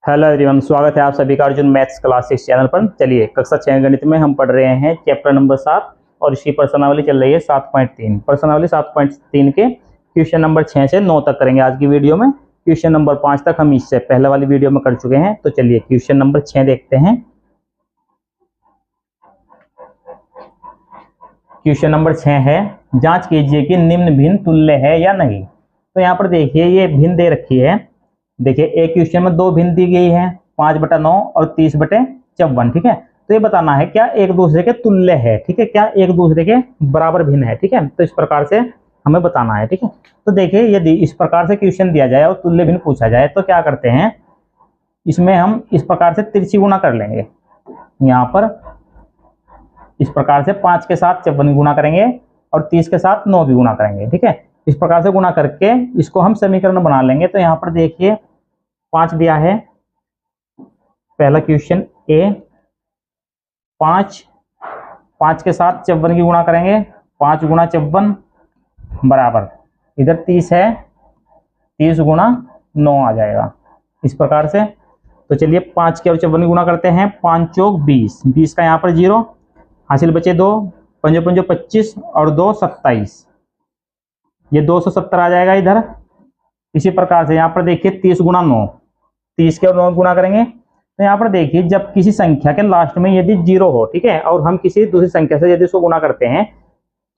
Hello everyone, स्वागत है आप सभी का अर्जुन मैथ्स क्लासेस चैनल पर। चलिए, कक्षा 6 गणित में हम पढ़ रहे हैं चैप्टर नंबर 7 और इसकी प्रश्नावली चल रही है 7.3। प्रश्नावली 7.3 के क्वेश्चन नंबर 6 से 9 तक करेंगे आज की वीडियो में। क्वेश्चन नंबर 5 तक हम इससे पहले वाली वीडियो में कर चुके हैं। तो चलिए क्वेश्चन नंबर 6 देखते हैं। क्वेश्चन नंबर 6 है, जांच कीजिए कि निम्न भिन्न तुल्य है या नहीं। तो यहाँ पर देखिए ये भिन्न दे रखी है। देखिए एक क्वेश्चन में दो भिन्न दी गई है, 5/9 और 30/54। ठीक है, तो ये बताना है क्या एक दूसरे के तुल्य है। ठीक है, क्या एक दूसरे के बराबर भिन्न है। ठीक है, तो इस प्रकार से हमें बताना है। ठीक है, तो देखिए यदि इस प्रकार से क्वेश्चन दिया जाए और तुल्य भिन्न पूछा जाए तो क्या करते हैं, इसमें हम इस प्रकार से तिरछी गुणा कर लेंगे। यहाँ पर इस प्रकार से 5 के साथ 54 गुणा करेंगे और 30 के साथ 9 भी गुणा करेंगे। ठीक है, इस प्रकार से गुणा करके इसको हम समीकरण बना लेंगे। तो यहाँ पर देखिए 5 दिया है, पहला क्वेश्चन ए। 5 के साथ 54 की गुणा करेंगे, 5 गुणा 54 बराबर, इधर 30 है, 30 गुणा 9 आ जाएगा इस प्रकार से। तो चलिए 5 के और 54 की गुणा करते हैं, 5 चौक 20, 20 का यहाँ पर 0 हासिल बचे 2, 5 5 25 और 2 27, ये 270 आ जाएगा इधर। इसी प्रकार से यहाँ पर देखिए 30 गुणा 9, 30 के और 9 गुणा करेंगे। तो यहाँ पर देखिए जब किसी संख्या के लास्ट में यदि 0 हो, ठीक है, और हम किसी दूसरी संख्या से यदि उसको गुणा करते हैं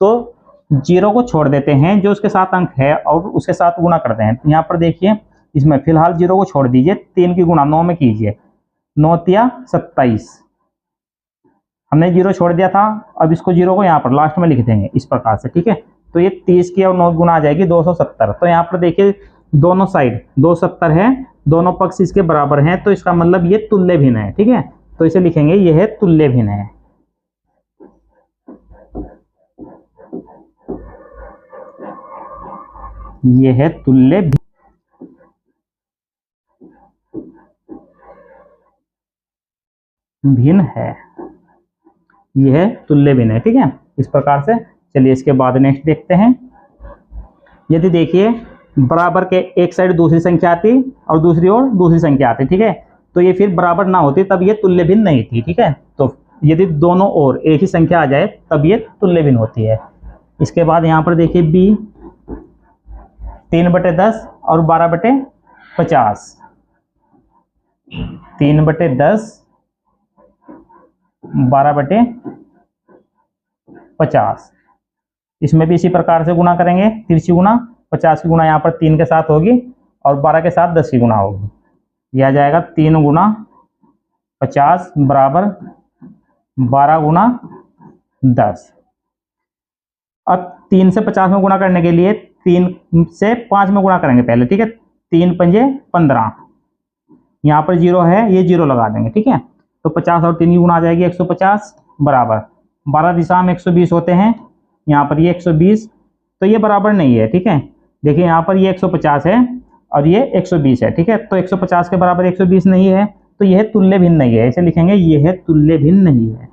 तो 0 को छोड़ देते हैं जो उसके साथ अंक है और उसके साथ गुणा करते हैं। तो यहाँ पर देखिए इसमें फिलहाल 0 को छोड़ दीजिए, 3 की गुणा 9 में कीजिए, 9 तिया 27, हमने 0 छोड़ दिया था, अब इसको 0 को यहाँ पर लास्ट में लिख देंगे इस प्रकार से। ठीक है, तो ये 30 की और 9 गुणा आ जाएगी 270। तो यहाँ पर देखिए दोनों साइड 270 है, दोनों पक्ष इसके बराबर हैं, तो इसका मतलब ये तुल्य भिन्न है। ठीक है, तो इसे लिखेंगे ये है तुल्य भिन्न है। ये है तुल्य भिन्न है, यह है तुल्य भिन्न है। ठीक है, इस प्रकार से। चलिए इसके बाद नेक्स्ट देखते हैं। यदि देखिए बराबर के एक साइड दूसरी संख्या आती और दूसरी ओर दूसरी संख्या आती, ठीक है, तो ये फिर बराबर ना होती तब ये तुल्य भिन्न नहीं थी। ठीक है, तो यदि दोनों ओर एक ही संख्या आ जाए तब ये तुल्य भिन्न होती है। इसके बाद यहाँ पर देखिए बी, 3/10 और 12/50, 3/10 12/50, इसमें भी इसी प्रकार से गुणा करेंगे, तिरछी गुणा। 50 की गुणा यहाँ पर 3 के साथ होगी और 12 के साथ 10 की गुणा होगी, यह आ जाएगा 3 गुणा 50 बराबर 12 गुणा 10। अब 3 से 50 में गुणा करने के लिए 3 से 5 में गुणा करेंगे पहले। ठीक है, 3 पंजे 15, यहाँ पर 0 है, ये 0 लगा देंगे। ठीक है, तो 50 और 3 की गुणा आ जाएगी 150 बराबर 12 दिशा में 120 होते हैं, यहाँ पर ये 120, तो ये बराबर नहीं है। ठीक है, देखिए यहाँ पर ये 150 है और ये 120 है। ठीक है, तो 150 के बराबर 120 नहीं है, तो यह तुल्य भिन्न नहीं है। इसे लिखेंगे यह है तुल्य भिन्न नहीं है।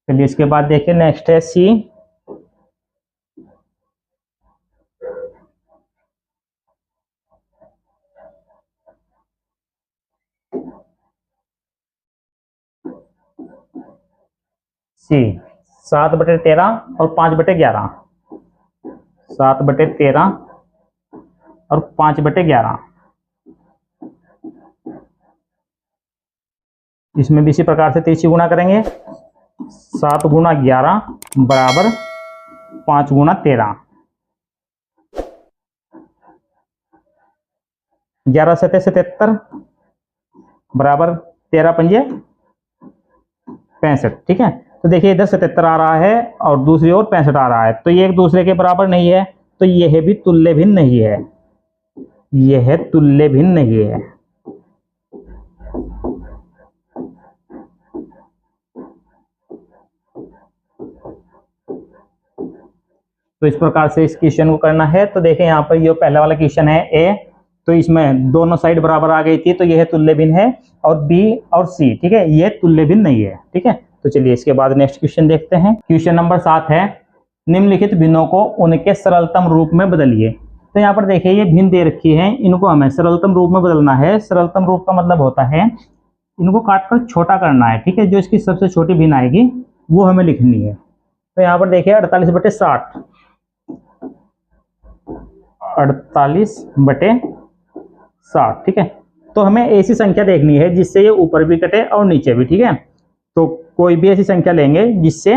चलिए इसके बाद देखिए नेक्स्ट है सी। सी 7/13 और 5/11, 7/13 और 5/11, इसमें भी इसी प्रकार से तिरछी गुणा करेंगे, 7 गुणा 11 बराबर 5 गुणा 13, 11 सतह 77 बराबर 13 पंजे 65। ठीक है, तो देखिए इधर 77 आ रहा है और दूसरी ओर 65 आ रहा है, तो ये एक दूसरे के बराबर नहीं है, तो यह भी तुल्य भिन्न नहीं है। यह तुल्य भिन्न नहीं है। तो इस प्रकार से इस क्वेश्चन को करना है। तो देखें यहाँ पर ये पहला वाला क्वेश्चन है ए, तो इसमें दोनों साइड बराबर आ गई थी, तो यह तुल्य भिन्न है। और बी और सी, ठीक है, ये तुल्य भिन्न नहीं है, ठीक है। तो चलिए इसके बाद नेक्स्ट क्वेश्चन देखते हैं। क्वेश्चन नंबर 7 है, निम्नलिखित भिन्नों को उनके सरलतम रूप में बदलिए। तो यहाँ पर देखिए ये भिन्न दे रखी है, इनको हमें सरलतम रूप में बदलना है। सरलतम रूप का मतलब होता है इनको काटकर छोटा करना है, ठीक है। जो इसकी सबसे छोटी भिन्न आएगी वो हमें लिखनी है। तो यहाँ पर देखिए 48/60, 48/60, ठीक है। तो हमें ऐसी संख्या देखनी है जिससे ये ऊपर भी कटे और नीचे भी, ठीक है। तो कोई भी ऐसी संख्या लेंगे जिससे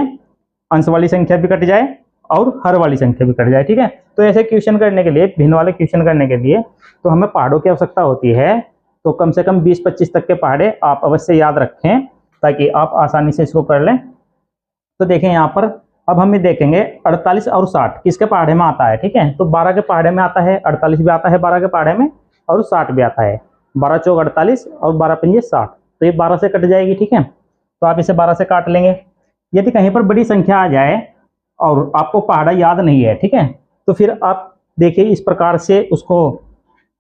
अंश वाली संख्या भी कट जाए और हर वाली संख्या भी कट जाए, ठीक है। तो ऐसे क्वेश्चन करने के लिए, भिन्न वाले क्वेश्चन करने के लिए तो हमें पहाड़ों की आवश्यकता होती है। तो कम से कम 20-25 तक के पहाड़े आप अवश्य याद रखें ताकि आप आसानी से इसको कर लें। तो देखें यहाँ पर अब हम ये देखेंगे 48 और 60 किसके पहाड़े में आता है, ठीक है। तो 12 के पहाड़े में आता है, 48 भी आता है 12 के पहाड़े में और 60 भी आता है। 12 चौक 48 और 12 पंजे 60, तो ये 12 से कट जाएगी, ठीक है। तो आप इसे 12 से काट लेंगे। यदि कहीं पर बड़ी संख्या आ जाए और आपको पहाड़ा याद नहीं है, ठीक है, तो फिर आप देखिए इस प्रकार से उसको,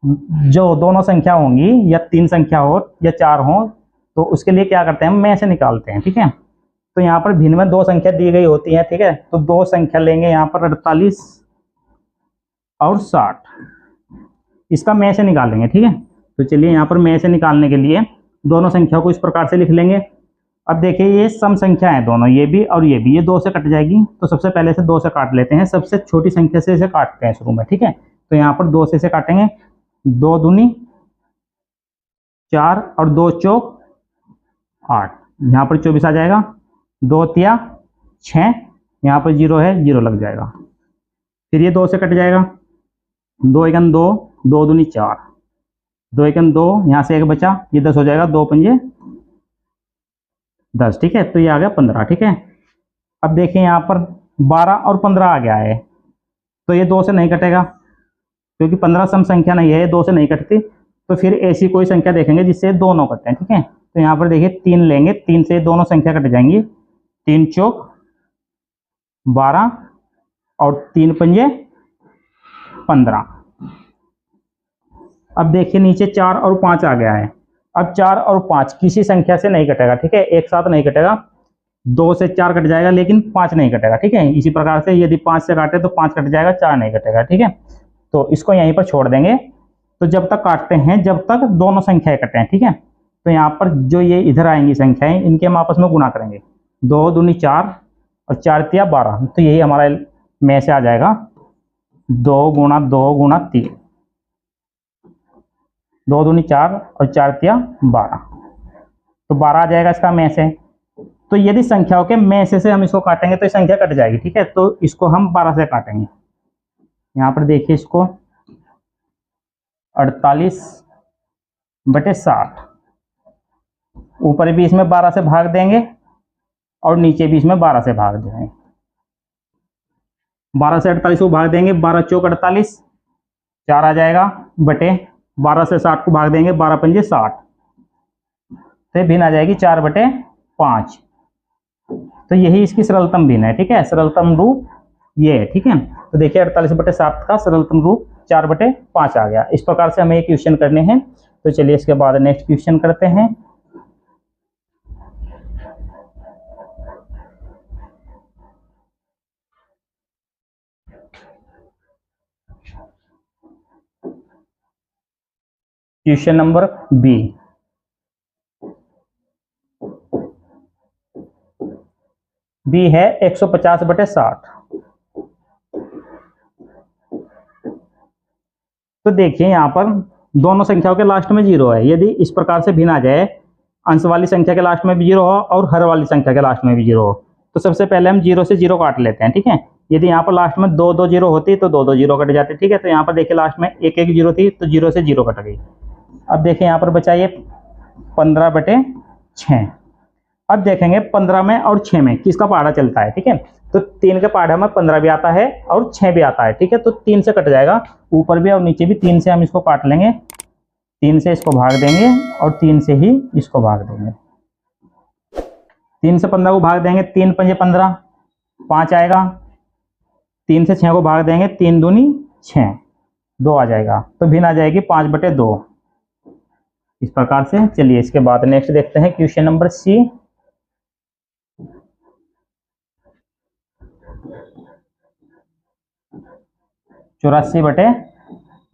जो दोनों संख्या होंगी या 3 संख्या हो या 4 हो, तो उसके लिए क्या करते हैं, हम में से निकालते हैं, ठीक है। तो यहाँ पर भिन्न में 2 संख्या दी गई होती है, ठीक है। तो 2 संख्या लेंगे यहाँ पर 48 और 60, इसका में से निकालेंगे, ठीक है। तो चलिए यहाँ पर में से निकालने के लिए दोनों संख्या को इस प्रकार से लिख लेंगे। अब देखिए ये सम संख्या है दोनों, ये भी और ये भी, ये 2 से कट जाएगी। तो सबसे पहले से 2 से काट लेते हैं, सबसे छोटी संख्या से इसे काटते हैं शुरू में, ठीक है। तो यहाँ पर 2 से इसे काटेंगे, 2 दूनी 4 और 2 चौक 8, यहाँ पर 24 आ जाएगा। 2 तिया 6, यहाँ पर 0 है, 0 लग जाएगा। फिर ये 2 से कट जाएगा, 2 एकन 2, 2 दूनी 4, 2 एकन 2, यहाँ से 1 बचा, ये 10 हो जाएगा। 2 पंजे 10, ठीक है। तो ये आ गया 15, ठीक है। अब देखिए यहाँ पर 12 और 15 आ गया है, तो ये 2 से नहीं कटेगा क्योंकि 15 सम संख्या नहीं है, ये 2 से नहीं कटती। तो फिर ऐसी कोई संख्या देखेंगे जिससे दोनों कटते हैं, ठीक है। तो यहाँ पर देखिए 3 लेंगे, 3 से दोनों संख्या कट जाएंगी। 3 चौक 12 और 3 पंजे 15। अब देखिए नीचे 4 और 5 आ गया है। अब 4 और 5 किसी संख्या से नहीं कटेगा, ठीक है, एक साथ नहीं कटेगा। 2 से 4 कट जाएगा लेकिन 5 नहीं कटेगा, ठीक है। इसी प्रकार से यदि 5 से काटे तो 5 कट जाएगा, 4 नहीं कटेगा, ठीक है। तो इसको यहीं पर छोड़ देंगे। तो जब तक काटते हैं जब तक दोनों संख्याएं कटें, ठीक है। तो यहाँ पर जो ये इधर आएंगी संख्याएं, इनके हम आपस में गुणा करेंगे। 2 दूनी 4 और 4 तिया 12, तो यही हमारा में से आ जाएगा 2 गुणा 2 गुणा 3, 2 दूनी 4 और 4 तिया 12, तो 12 आ जाएगा इसका में से। तो यदि संख्याओं के में से हम इसको काटेंगे तो ये संख्या कट जाएगी, ठीक है। तो इसको हम 12 से काटेंगे। यहाँ पर देखिए इसको 48/60, ऊपर भी इसमें 12 से भाग देंगे और नीचे भी इसमें 12 से भाग देंगे। 12 से 48 को भाग देंगे, 12 चौक 48, 4 आ जाएगा बटे 12 से 60 को भाग देंगे, 12 पंजे 60, तो भिन्न आ जाएगी 4/5। तो यही इसकी सरलतम भिन्न है, ठीक है। सरलतम रूप ये है, ठीक है। तो देखिए 48/60 का सरलतम रूप 4/5 आ गया। इस प्रकार से हमें ये क्वेश्चन करने हैं। तो चलिए इसके बाद नेक्स्ट क्वेश्चन करते हैं। क्वेश्चन नंबर बी, बी है 150/60। तो देखिए यहाँ पर दोनों संख्याओं के लास्ट में 0 है। यदि इस प्रकार से भिन्न आ जाए, अंश वाली संख्या के लास्ट में भी 0 हो और हर वाली संख्या के लास्ट में भी 0 हो, तो सबसे पहले हम 0 से 0 काट लेते हैं, ठीक है। यदि यहाँ पर लास्ट में 2-2 0 होती तो 2-2 0 कट जाते, ठीक है। तो यहाँ पर देखिए लास्ट में 1-1 0 थी, तो 0 से 0 कट गई। अब देखिए यहाँ पर बचा ये 15/6। अब देखेंगे 15 में और 6 में किसका पहाड़ा चलता है, ठीक है। तो 3 के पहाड़े में 15 भी आता है और 6 भी आता है, ठीक है। तो 3 से कट जाएगा, ऊपर भी और नीचे भी 3 से हम इसको काट लेंगे। 3 से इसको भाग देंगे और 3 से ही इसको भाग देंगे। 3 से 15 को भाग देंगे, 3 पंजे 15, 5 आएगा। 3 से 6 को भाग देंगे, 3 दूनी 6, 2 आ जाएगा, तो भिन्न आ जाएगी 5/2 इस प्रकार से। चलिए इसके बाद नेक्स्ट देखते हैं क्वेश्चन नंबर सी। चौरासी बटे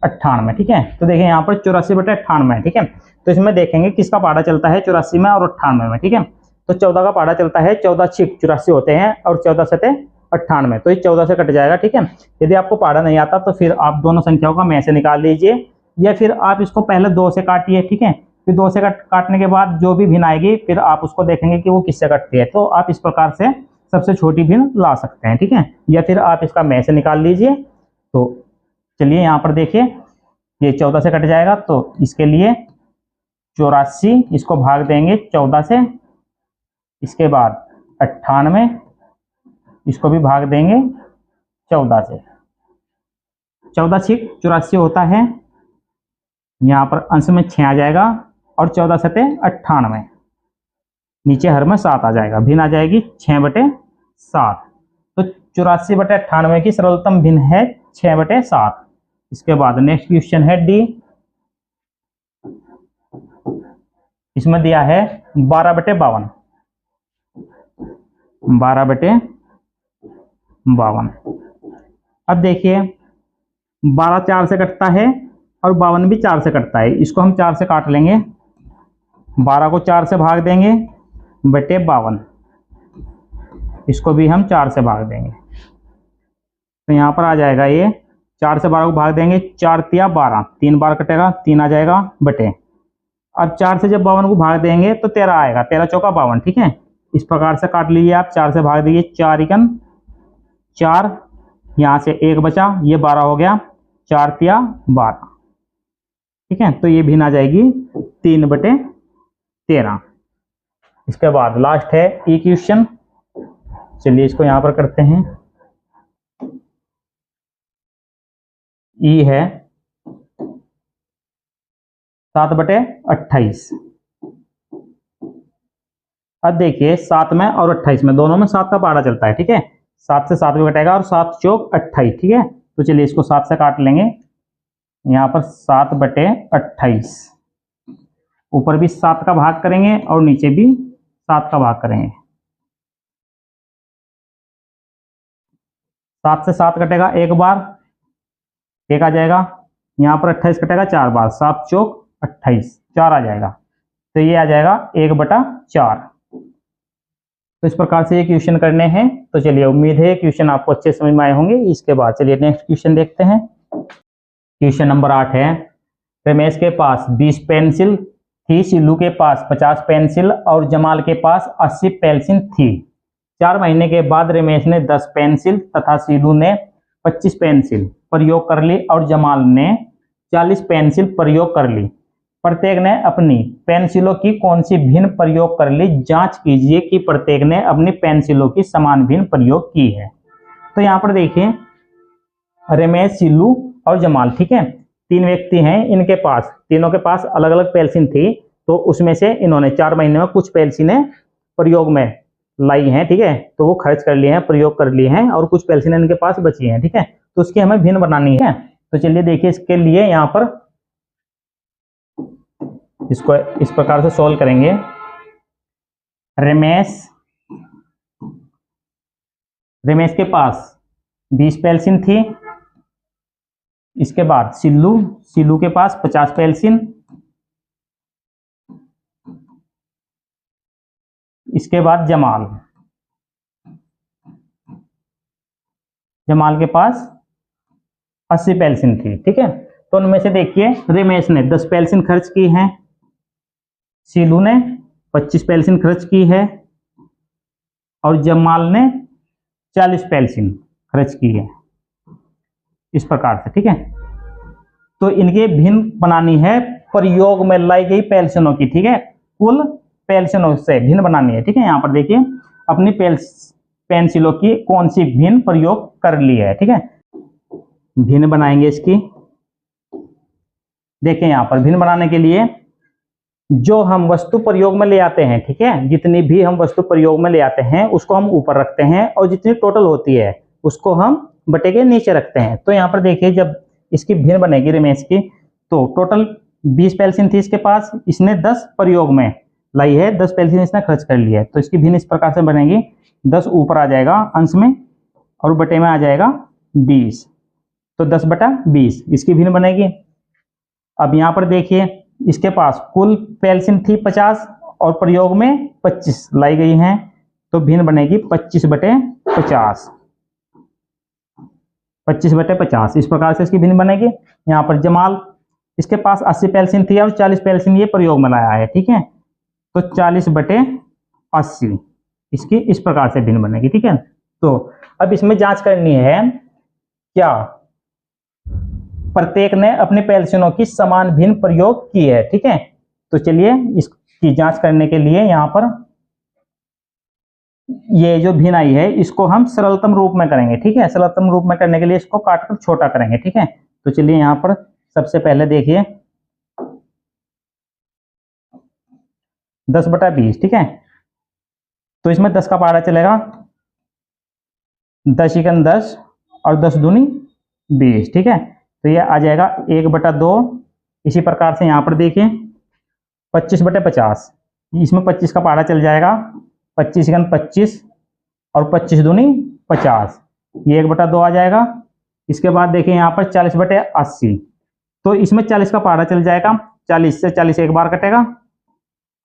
98, ठीक है। तो देखिए यहाँ पर 84/98 है, ठीक है। तो इसमें देखेंगे किसका पाड़ा चलता है 84 में और 98 में, ठीक है। तो 14 का पाड़ा चलता है, 14 6 84 होते हैं और 14 7 98, तो ये 14 से कट जाएगा, ठीक है। यदि आपको पाड़ा नहीं आता तो फिर आप दोनों संख्याओं का में से निकाल लीजिए, या फिर आप इसको पहले 2 से काटिए, ठीक है। फिर 2 से काटने के बाद जो भी भिन्न आएगी फिर आप उसको देखेंगे कि वो किससे कटती है, तो आप इस प्रकार से सबसे छोटी भिन्न ला सकते हैं, ठीक है। या फिर आप इसका में से निकाल लीजिए। तो चलिए यहाँ पर देखिए ये 14 से कट जाएगा, तो इसके लिए 84 इसको भाग देंगे 14 से, इसके बाद 98 इसको भी भाग देंगे 14 से। 14 6 84 होता है, यहाँ पर अंश में 6 आ जाएगा और 14 7 98, नीचे हर में 7 आ जाएगा, भिन्न आ जाएगी 6/7। तो 84/98 की सरलतम भिन्न है 6/7। इसके बाद नेक्स्ट क्वेश्चन है डी। इसमें दिया है 12/52, 12/52। अब देखिए 12 4 से कटता है और 52 भी 4 से कटता है, इसको हम 4 से काट लेंगे। 12 को 4 से भाग देंगे बटे 52, इसको भी हम 4 से भाग देंगे। तो यहाँ पर आ जाएगा ये 4 से 12 को भाग देंगे, 4 तिया 12, 3 बार कटेगा, 3 आ जाएगा बटे। अब 4 से जब 52 को भाग देंगे तो 13 आएगा, 13 चौका 52, ठीक है। इस प्रकार से काट लीजिए आप, 4 से भाग दीजिए, 4 एकन 4, यहाँ से 1 बचा, ये 12 हो गया, 4 तिया 12, ठीक है। तो ये भिन्न आ जाएगी 3/13। इसके बाद लास्ट है ई क्वेश्चन। चलिए इसको यहाँ पर करते हैं। ई है 7/28। अब देखिए 7 में और 28 में दोनों में 7 का पाड़ा चलता है, ठीक है। 7 से 7 को कटेगा और 7 चौक 28, ठीक है। तो चलिए इसको 7 से काट लेंगे, यहाँ पर 7/28, ऊपर भी 7 का भाग करेंगे और नीचे भी 7 का भाग करेंगे। 7 से 7 कटेगा एक बार, 1 आ जाएगा, यहाँ पर 28 कटेगा 4 बार, 7 चौक 28, 4 आ जाएगा, तो ये आ जाएगा 1/4। तो इस प्रकार से ये क्वेश्चन करने हैं। तो चलिए उम्मीद है क्वेश्चन आपको अच्छे समझ में आए होंगे। इसके बाद चलिए नेक्स्ट क्वेश्चन देखते हैं। क्वेश्चन नंबर 8 है, रमेश के पास 20 पेंसिल थी, सिल्लू के पास 50 पेंसिल और जमाल के पास 80 पेंसिल थी। 4 महीने के बाद रमेश ने 10 पेंसिल तथा सिल्लू ने 25 पेंसिल प्रयोग कर ली और जमाल ने 40 पेंसिल प्रयोग कर ली। प्रत्येक ने अपनी पेंसिलों की कौन सी भिन्न प्रयोग कर ली, जांच कीजिए कि प्रत्येक ने अपनी पेंसिलों की समान भिन्न प्रयोग की है। तो यहाँ पर देखिए रमेश, सिल्लू और जमाल, ठीक है, 3 व्यक्ति हैं, इनके पास तीनों के पास अलग अलग पेंसिल थी। तो उसमें से इन्होंने 4 महीने में कुछ पेंसिलें प्रयोग में लाई हैं, ठीक है, तो वो खर्च कर लिए हैं, प्रयोग कर लिए हैं, और कुछ पेंसिलें इनके पास बची हैं, ठीक है। तो उसकी हमें भिन्न बनानी है। तो चलिए देखिए इसके लिए यहाँ पर इसको इस प्रकार से सॉल्व करेंगे। रमेश के पास 20 पेंसिल थी, इसके बाद सिल्लू के पास 50 पेंसिल, इसके बाद जमाल के पास 80 पेंसिल थी, ठीक है। तो उनमें से देखिए रमेश ने 10 पेंसिल खर्च की हैं, सिल्लू ने 25 पेंसिल खर्च की है और जमाल ने 40 पेंसिल खर्च की है, इस प्रकार से, ठीक है। तो इनके भिन्न बनानी है प्रयोग में लाई गई पेंसिलों की, ठीक है, कुल पेंसिलों से भिन्न बनानी है, ठीक है। यहाँ पर देखिए अपनी पेंसिलों की कौन सी भिन्न प्रयोग कर ली है, ठीक है। भिन्न बनाएंगे इसकी। देखिए यहाँ पर भिन्न बनाने के लिए जो हम वस्तु प्रयोग में ले आते हैं, ठीक है, जितनी भी हम वस्तु प्रयोग में ले आते हैं उसको हम ऊपर रखते हैं और जितनी टोटल होती है उसको हम बटे के नीचे रखते हैं। तो यहाँ पर देखिए जब इसकी भिन्न बनेगी रमेश की। तो टोटल 20 पेंसिल थी इसके पास, इसने 10 प्रयोग में लाई है, 10 पेंसिल इसने खर्च कर ली है। तो इसकी भिन्न इस प्रकार से बनेगी, 10 ऊपर आ जाएगा अंश में और बटे में आ जाएगा 20, तो 10/20 इसकी भिन्न बनेगी। अब यहाँ पर देखिए इसके पास कुल पेंसिल थी 50 और प्रयोग में 25 लाई गई हैं, तो भिन्न बनेगी 25/50, 25/50 इस प्रकार से इसकी भिन्न बनेगी। यहाँ पर जमाल, इसके पास 80 पेंसिल थी और 40 पेंसिल ये प्रयोग में लाया है, ठीक है, तो 40/80 इसकी इस प्रकार से भिन्न बनेगी, ठीक है। तो अब इसमें जांच करनी है क्या प्रत्येक ने अपने पेंसिलों की समान भिन्न प्रयोग की है, ठीक है। तो चलिए इसकी जांच करने के लिए यहाँ पर ये जो भिन्न आई है इसको हम सरलतम रूप में करेंगे, ठीक है। सरलतम रूप में करने के लिए इसको काटकर छोटा करेंगे, ठीक है। तो चलिए यहाँ पर सबसे पहले देखिए 10/20, ठीक है। तो इसमें 10 का पहाड़ा चलेगा, 10 × 10 और 10 दूनी 20, ठीक है। तो ये आ जाएगा 1/2। इसी प्रकार से यहाँ पर देखिए 25/50, इसमें 25 का पहाड़ा चल जाएगा, 25 × 25 और 25 दूनी 50, ये 1/2 आ जाएगा। इसके बाद देखिए यहाँ पर 40/80, तो इसमें 40 का पहाड़ा चल जाएगा, 40 से 40 एक बार कटेगा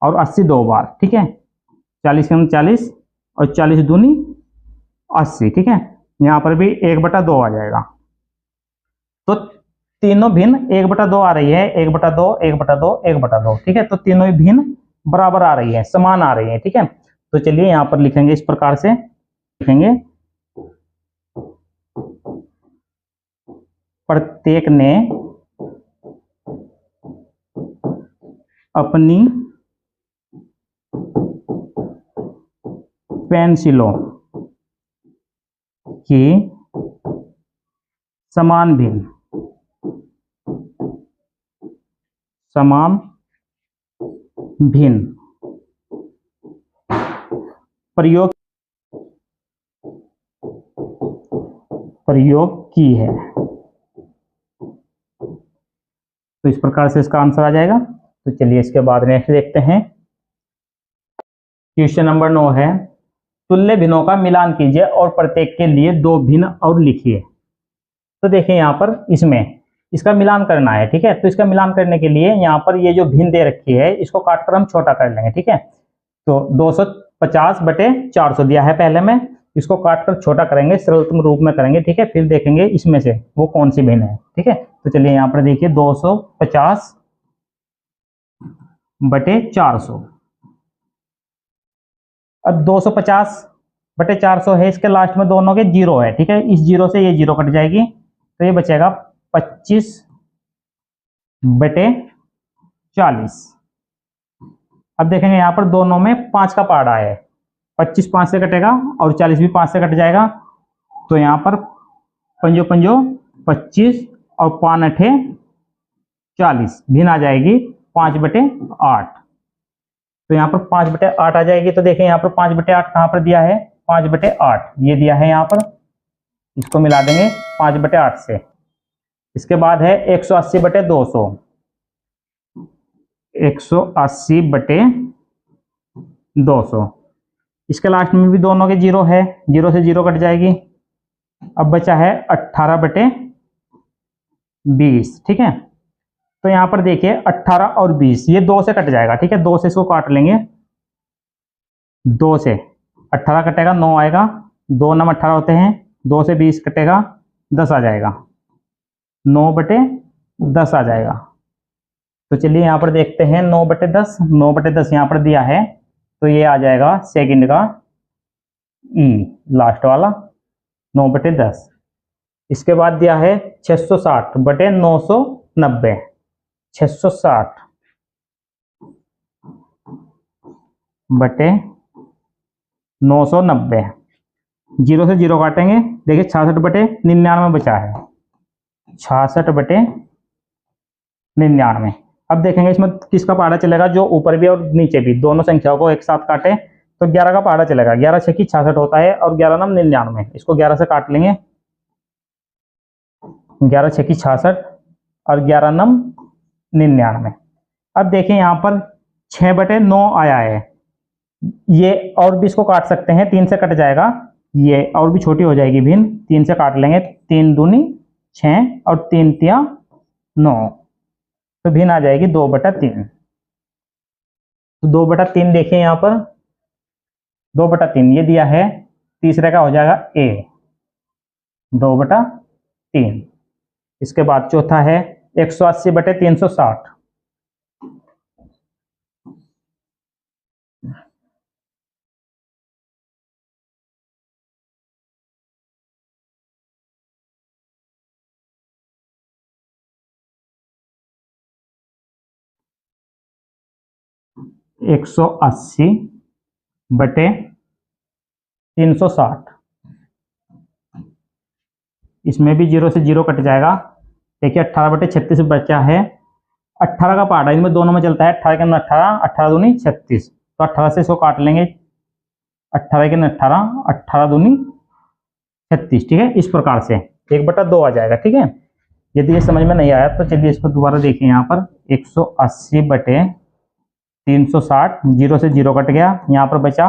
और 80 दो बार, ठीक है। 40 × 40 और 40 दूनी 80, ठीक है। यहाँ पर भी 1/2 आ जाएगा। तो तीनों भिन्न 1/2 आ रही है, 1/2, 1/2, 1/2, ठीक है। तो तीनों ही भिन्न बराबर आ रही है, समान आ रही है, ठीक है। तो चलिए यहाँ पर लिखेंगे, इस प्रकार से लिखेंगे, प्रत्येक ने अपनी पेंसिलों की समान भिन्न प्रयोग की है। तो इस प्रकार से इसका आंसर आ जाएगा। तो चलिए इसके बाद नेक्स्ट देखते हैं। क्वेश्चन नंबर 9 है, तुल्य भिन्नों का मिलान कीजिए और प्रत्येक के लिए 2 भिन्न और लिखिए। तो देखिए यहाँ पर इसमें इसका मिलान करना है, ठीक है। तो इसका मिलान करने के लिए यहाँ पर ये जो भिन्न दे रखी है इसको काटकर हम छोटा कर लेंगे, ठीक है। तो 250/400 दिया है पहले में, इसको काटकर छोटा करेंगे, सरलतम रूप में करेंगे, ठीक है। फिर देखेंगे इसमें से वो कौन सी भिन्न है, ठीक है। तो चलिए यहाँ पर देखिए 250/400। अब 250/400 है, इसके लास्ट में दोनों के 0 है, ठीक है। इस 0 से ये 0 कट जाएगी, तो ये बचेगा 25/40। अब देखेंगे यहाँ पर दोनों में 5 का पहाड़ा है, 25 5 से कटेगा और 40 भी 5 से कट जाएगा। तो यहाँ पर 5 5 25 और 5 8 40, भिन्न आ जाएगी 5/8। तो यहाँ पर 5/8 आ जाएगी। तो देखें यहाँ पर 5/8 कहाँ पर दिया है, 5/8 ये दिया है यहाँ पर, इसको मिला देंगे 5/8 से। इसके बाद है 180/200, 180/200, इसके लास्ट में भी दोनों के 0 है, 0 से 0 कट जाएगी। अब बचा है 18/20, ठीक है। तो यहाँ पर देखिए 18 और 20 ये 2 से कट जाएगा, ठीक है। 2 से इसको काट लेंगे, 2 से 18 कटेगा 9 आएगा, 2 9 18 होते हैं, 2 से 20 कटेगा 10 आ जाएगा, 9/10 आ जाएगा। तो चलिए यहाँ पर देखते हैं 9/10, 9/10 यहाँ पर दिया है, तो ये आ जाएगा सेकंड का ई लास्ट वाला 9/10। इसके बाद दिया है 660/990, 660/990, 0 से 0 काटेंगे, देखिए 66/99 बचा है, 66/99। अब देखेंगे इसमें किसका पहाड़ा चलेगा, जो ऊपर भी और नीचे भी दोनों संख्याओं को एक साथ काटे तो 11 का पहाड़ा चलेगा। 11 6 66 होता है और 11 9 99, इसको 11 से काट लेंगे, 11 छक्की 66 और 11 नम 99। अब देखिए यहाँ पर 6/9 आया है, ये और भी इसको काट सकते हैं, 3 से कट जाएगा, ये और भी छोटी हो जाएगी भिन्न, 3 से काट लेंगे, 3 दूनी 6 और 3 तिया 9, तो भिन्न आ जाएगी 2/3। तो 2/3 देखिए यहाँ पर 2/3 ये दिया है, तीसरे का हो जाएगा ए 2/3। इसके बाद चौथा है 180/360, 180/360, इसमें भी 0 से 0 कट जाएगा। देखिए 18/36 बचा है, 18 का पार्ट है, इनमें दोनों में चलता है, 18 के अंदर 18, 18 दूनी 36, तो 18 से इसको काट लेंगे, 18 के अंदर 18, 18 दूनी 36, ठीक है। इस प्रकार से 1/2 आ जाएगा, ठीक है। यदि ये समझ में नहीं आया तो चलिए इसको दोबारा देखिए, यहाँ पर 180/360, 0 से 0 कट गया, यहाँ पर बचा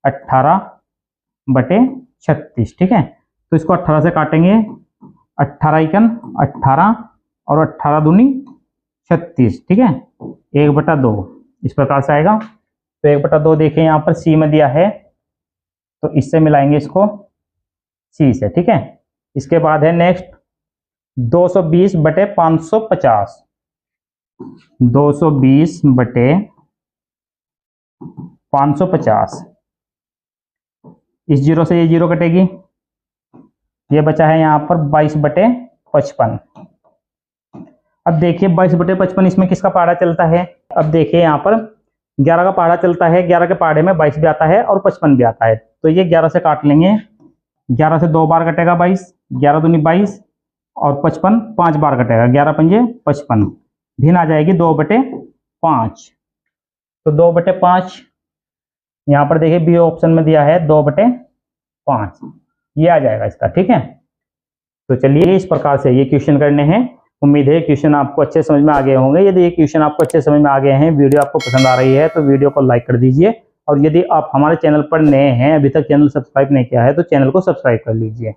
18/36, ठीक है। तो इसको 18 से काटेंगे, 18 इकन 18 और 18 दूनी 36, ठीक है, 1/2 इस प्रकार से आएगा। तो 1/2 देखिए यहाँ पर सी में दिया है, तो इससे मिलाएंगे इसको सी से, ठीक है। इसके बाद है नेक्स्ट 220/550, 220/550, इस 0 से ये 0 कटेगी, ये बचा है यहाँ पर 22/55। अब देखिए 22/55 इसमें किसका पहाड़ा चलता है, अब देखिए यहाँ पर 11 का पहाड़ा चलता है, 11 के पहाड़े में 22 भी आता है और 55 भी आता है, तो ये 11 से काट लेंगे, 11 से 2 बार कटेगा 22, 11 दूनी 22 और 55 5 बार कटेगा, 11 पंजे 55, भिन्न आ जाएगी 2/5। तो 2/5 यहाँ पर देखिए बी ऑप्शन में दिया है 2/5, ये आ जाएगा इसका, ठीक है। तो चलिए इस प्रकार से ये क्वेश्चन करने हैं। उम्मीद है क्वेश्चन आपको अच्छे समझ में आ गए होंगे। यदि ये क्वेश्चन आपको अच्छे समझ में आ गए हैं, वीडियो आपको पसंद आ रही है, तो वीडियो को लाइक कर दीजिए, और यदि आप हमारे चैनल पर नए हैं, अभी तक चैनल सब्सक्राइब नहीं किया है, तो चैनल को सब्सक्राइब कर लीजिए।